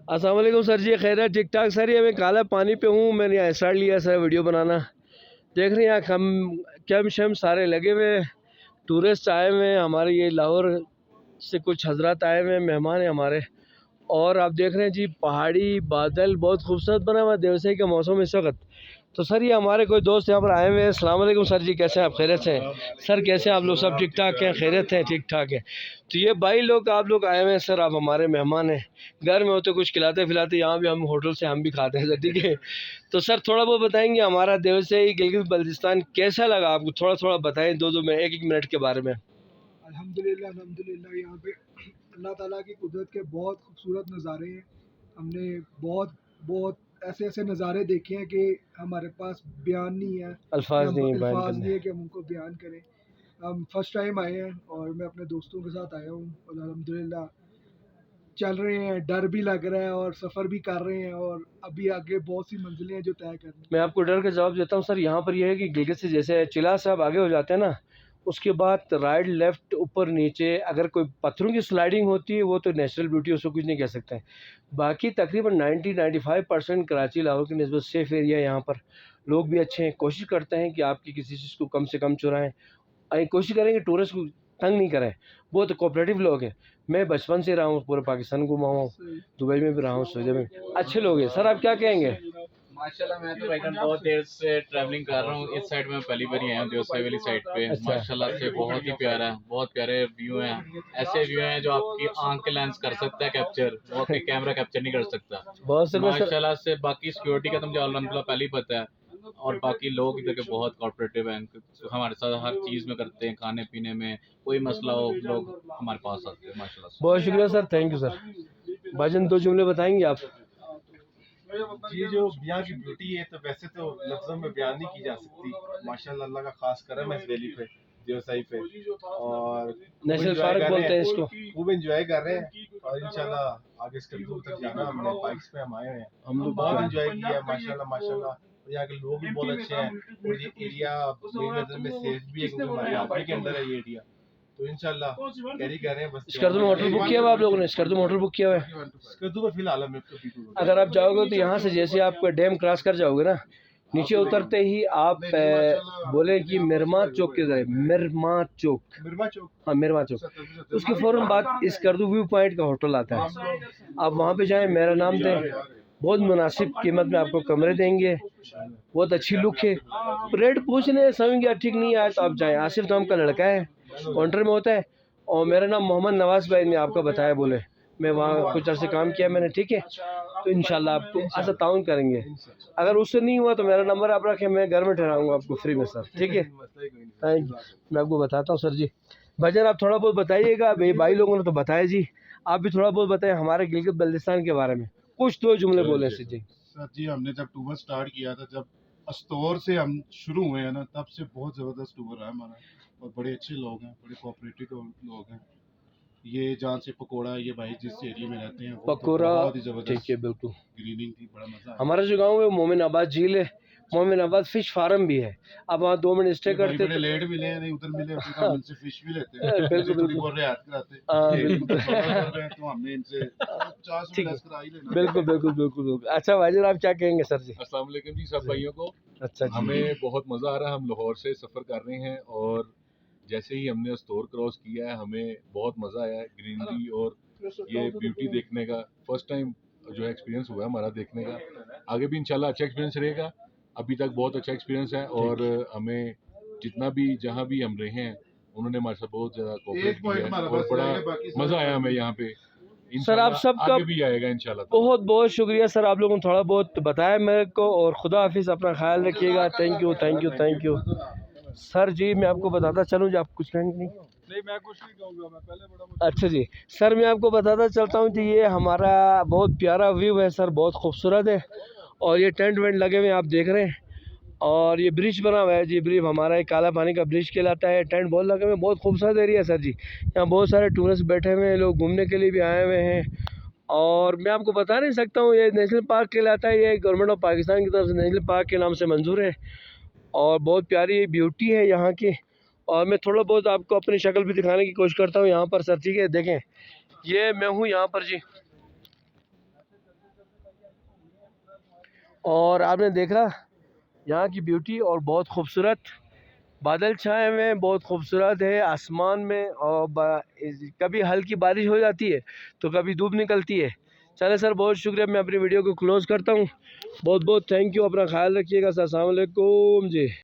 अस्सलाम वालेकुम सर जी, खैर है? ठीक ठाक सर। ये मैं काला पानी पे हूँ, मैंने यहाँ स्टार्ट लिया सर वीडियो बनाना। देख रहे हैं यहाँ कैम शम सारे लगे हुए हैं, टूरिस्ट आए हुए हैं, हमारे ये लाहौर से कुछ हजरत आए हुए हैं, मेहमान हैं हमारे। और आप देख रहे हैं जी पहाड़ी बादल बहुत खूबसूरत बना हुआ है देवसई का मौसम इस वक्त। तो सर ये हमारे कोई दोस्त यहाँ पर आए हुए हैं। अस्सलाम वालेकुम सर जी, कैसे हैं आप? खैरियत से हैं सर? कैसे हैं आप लोग? सब ठीक ठाक हैं? खैरियत है? ठीक ठाक है। तो ये भाई लोग आप लोग आए हुए हैं सर, आप हमारे मेहमान हैं। घर में होते कुछ खिलाते खिलाते, यहाँ भी हम होटल से हम भी खाते हैं सर, ठीक है। तो सर थोड़ा बहुत बताएंगे हमारा देवसई गिलगित बल्तिस्तान कैसा लगा आपको? थोड़ा थोड़ा बताएं, दो दो मिनट, एक एक मिनट के बारे में। अल्हम्दुलिल्लाह अल्हम्दुलिल्लाह, यहाँ पे अल्लाह ताला की कुदरत के बहुत खूबसूरत नज़ारे हैं। हमने बहुत बहुत ऐसे ऐसे नज़ारे देखे हैं कि हमारे पास बयान नहीं है, अल्फाज नहीं है बयान अल्फाज करने। नहीं है कि हम उनको बयान करें। हम फर्स्ट टाइम आए हैं और मैं अपने दोस्तों के साथ आया हूँ और अल्हम्दुलिल्लाह चल रहे हैं, डर भी लग रहा है और सफ़र भी कर रहे हैं और अभी आगे बहुत सी मंजिलें हैं जो तय करनी मैं आपको डर का जवाब देता हूँ सर। यहाँ पर यह है कि गिलगित से जैसे चिला साहब आगे हो जाते हैं ना, उसके बाद राइट लेफ्ट ऊपर नीचे अगर कोई पत्थरों की स्लाइडिंग होती है वो तो नेचुरल ब्यूटी, उसको कुछ नहीं कह सकते हैं। बाकी तकरीबन 90-95% कराची लाहौर की निस्बत सेफ़ एरिया है। यहाँ पर लोग भी अच्छे हैं, कोशिश करते हैं कि आपकी किसी चीज़ को कम से कम चुराएं, कोशिश करें कि टूरिस्ट को तंग नहीं करें। बहुत कोऑपरेटिव लोग हैं। मैं बचपन से रहा हूँ, पूरे पाकिस्तान घुमा हुआ हूँ, है। दुबई में भी रहा हूँ, सऊदी में। अच्छे लोग हैं सर। आप क्या कहेंगे? माशाल्लाह, मैं तो भाईजान बहुत देर से ट्रैवलिंग कर रहा हूँ। इस साइड में पहली बार ही आया हूँ, देवसाई वाली साइड पे। अच्छा। माशाल्लाह से बहुत ही प्यारा है, बहुत प्यारे व्यू हैं। ऐसे व्यू हैं जो आपकी आंख के लेंस कर सकता है कैप्चर, वो आपके कैमरा कैप्चर नहीं कर सकता। बहुत सर। मैं सर माशाल्लाह से बाकी सिक्योरिटी का तो मुझे अल्हम्दुलिल्लाह पहले ही पता है, और बाकी लोग इधर के बहुत कॉर्पोरेटिव हैं, हमारे साथ हर चीज़ में करते हैं, खाने पीने में कोई मसला हो लोग हमारे पास आते हैं माशाल्लाह से। बहुत शुक्रिया सर, थैंक यू सर। भाईजान दो जुमले बताएंगे आप? ये जो यहाँ की ब्यूटी है तो वैसे तो लफ्जों में बयान नहीं की जा सकती। माशाल्लाह अल्लाह का खास करम है इस वैली पे, देवसाई पे, और नेशनल पार्क बोलते हैं इसको। खूब एंजॉय कर रहे हैं। और इंशाल्लाह आगे इसके दूर तक जाना, हमने बाइक्स पे हम आए हैं, हम लोग बहुत एंजॉय किया है। माशाल्लाह माशाल्लाह, और यहाँ के लोग भी बहुत अच्छे हैं और ये एरिया मेरी नज़र में सेफ भी है क्योंकि हमारे इलाके के अंदर है ये एरिया। तो इंशाल्लाह कैरी कर रहे हैं बस। स्कर्दू में होटल बुक किया हुआ आप लोगों ने? स्कर्दू में होटल बुक किया हुआ है? स्कर्दू में फिलहाल हमें अगर आप जाओगे तो यहाँ से जैसे आप डैम क्रॉस कर जाओगे ना, नीचे उतरते ही आप बोले कि मिरमा चौक के जरिए, मिरमा चौक, हाँ मिरमा चौक, उसके फ़ौरन बाद इस कर्दू व्यू पॉइंट का होटल आता है। आप वहाँ पे जाएं, मेरा नाम दें, बहुत मुनासिब कीमत में आपको कमरे देंगे, बहुत अच्छी लुक है। रेट पूछने समझ ठीक नहीं आया तो आप जाएं। आसिफ नाम का लड़का है, काउंटर में होता है, और मेरा नाम मोहम्मद नवाज़ भाई ने आपको बताया, बोले मैं वहाँ कुछ अर्से काम किया मैंने, ठीक है। तो इंशाल्लाह आपको ऐसा ताउन करेंगे। अगर उससे नहीं हुआ तो मेरा नंबर आप रखें, मैं घर में ठहराऊँगा आपको फ्री में सर, ठीक है। Thank you. मैं आपको बताता हूँ सर जी। भाईजान आप थोड़ा बहुत बताइएगा, भाई लोगों ने तो बताया जी, आप भी थोड़ा बहुत बताएं हमारे गिलगित बल्तिस्तान के बारे में, कुछ दो जुमले बोले सर जी। सर जी, हमने जब टूर स्टार्ट किया था, जब अस्तौर से हम शुरू हुए हैं ना, तब से बहुत ज़बरदस्त टूर रहा है हमारा, और बड़े अच्छे लोग हैं, बड़े कोऑपरेटिव लोग हैं। ये जहाँ से पकोड़ा, ये भाई जिस एरिया में रहते हैं वो तो पकोड़ा, बहुत ही ज़बरदस्त, ठीक है बिल्कुल। ग्रीनिंग थी, बड़ा मज़ा आया। हमारा जो गांव है मोमिनाबाद झील है, मोमिनाबाद फिश फार्म भी है। अब वहाँ 2 मिनट स्टे करते बड़े लेट मिले हैं, नहीं उधर मिले, फिर हम इनसे फिश भी लेते हैं, बिल्कुल थोड़ी बिल्कुल, बहुत रियायत कराते हाँ हैं। बिल्कुल तो हमने इनसे 50 ठीक है, लेस करा ही लेना। बिल्कुल बिल्कुल बिल्कुल बिल्कुल। अच्छा भाईजान आप क्या कहेंगे सर जी? अस्सलाम वालेकुम जी सब भाइयों को। अच्छा जी। हमें बहुत मज़ा आ रहा है, हम लाहौर से सफ़र कर रहे हैं और जैसे ही हमने स्टोर क्रॉस किया है हमें बहुत मज़ा आया है। ग्रीनरी और ये ब्यूटी देखने का फर्स्ट टाइम जो है एक्सपीरियंस हुआ है हमारा देखने का। आगे भी इंशाल्लाह अच्छा एक्सपीरियंस रहेगा। अभी तक बहुत अच्छा एक्सपीरियंस है और हमें जितना भी जहाँ भी हम रहे हैं उन्होंने हमारे साथ बहुत ज़्यादा कोऑपरेट किया है और बड़ा मज़ा आया हमें यहाँ पे। सर आप सबका आगे भी आएगा इंशाल्लाह। बहुत बहुत शुक्रिया सर, आप लोगों ने थोड़ा बहुत बताया मेरे को, और खुदा हाफिज़, अपना ख्याल रखिएगा। Thank you thank you thank you sir ji. मैं आपको बताता चलूँ जी, आप कुछ कहेंगे? नहीं मैं कुछ नहीं कहूँगा, मैं पहले बड़ा अच्छा जी सर, मैं आपको बताता चलता हूँ कि ये हमारा बहुत प्यारा व्यू है सर, बहुत खूबसूरत है। और ये टेंट वेंट लगे हुए हैं आप देख रहे हैं, और ये ब्रिज बना हुआ है जी, ब्रिज हमारा एक काला पानी का ब्रिज कहलाता है। टेंट बहुत लगे हुए हैं, बहुत खूबसूरत एरिया है सर जी। यहाँ बहुत सारे टूरिस्ट बैठे हुए हैं, लोग घूमने के लिए भी आए हुए हैं। और मैं आपको बता नहीं सकता हूँ, ये नेशनल पार्क कहलाता है, ये गवर्नमेंट ऑफ पाकिस्तान की तरफ से नेशनल पार्क के नाम से मंजूर है, और बहुत प्यारी ब्यूटी है यहाँ की। और मैं थोड़ा बहुत आपको अपनी शक्ल भी दिखाने की कोशिश करता हूँ यहाँ पर सर, ठीक है। देखें ये मैं हूँ यहाँ पर जी, और आपने देखा यहाँ की ब्यूटी और बहुत खूबसूरत बादल छाए हुए हैं, बहुत खूबसूरत है आसमान में। और कभी हल्की बारिश हो जाती है तो कभी धूप निकलती है। चले सर, बहुत शुक्रिया, मैं अपनी वीडियो को क्लोज़ करता हूँ। बहुत बहुत थैंक यू, अपना ख्याल रखिएगा। अस्सलाम वालेकुम जी।